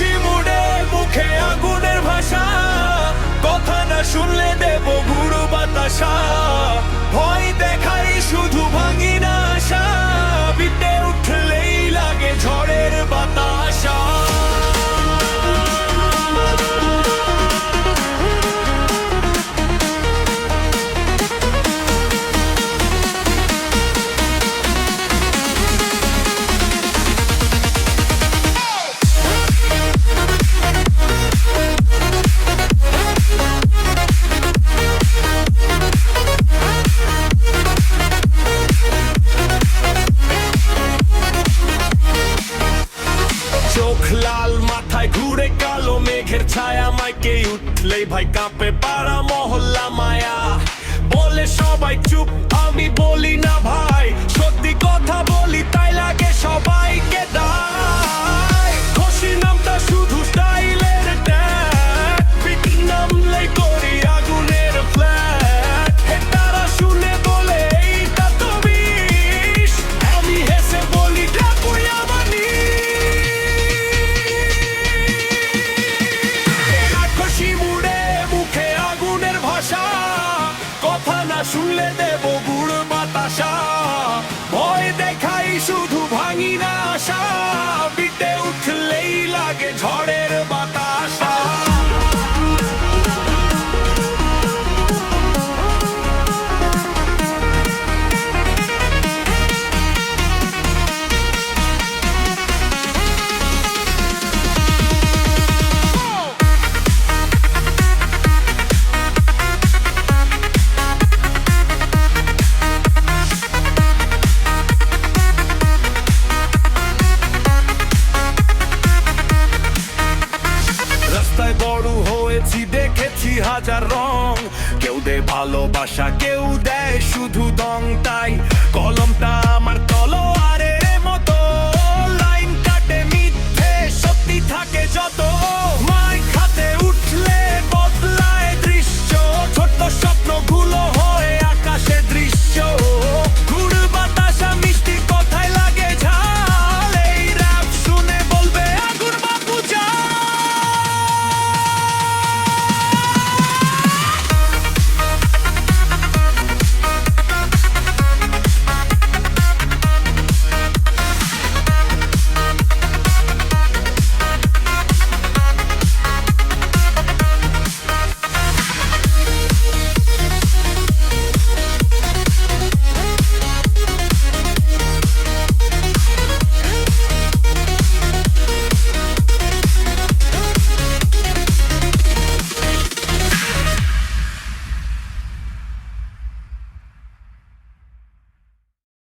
খুশি মুডে মুখে আগুনের ভাষা, কথা না শুনলে দেব গুরু বাতাসা। ভয় দেখাই শুধু ভাঙি না আশা, বিটে উঠলেই লাগে ঝড়ের বাতাসা। চোখ লাল মাথায় ঘুরে কালো মেঘের ছায়া, মাইকে উঠলেই ভাই কাঁপে পাড়া মহল্লা মায়া। বলে সবাই চুপ, আমি বলি না ভাই, সত্যি কথা বলি তাই লাগে সবাইকে দায়। খুশি নামটা শুধু স্টাইলের ট্যাগ, পিক নামলেই করি আগুনের ফ্ল্যাট। তারা শুনে বলে এইটা তো বিষ, আমি হেসে বলি ডাকুই আমানি। খুশি মুডে মুখে আগুনের ভাষা, কথা না শুনলে দেব গুড় বাতাসা। ভয় দেখাই শুধু ভাঙি না আশা, বিটে উঠলেই লাগে ঝড়ের বাতাসা। রাস্তায় বড় হয়েছি, দেখেছি হাজার রং, কেউ দেয় ভালোবাসা, কেউ দেয় শুধু দং। তাই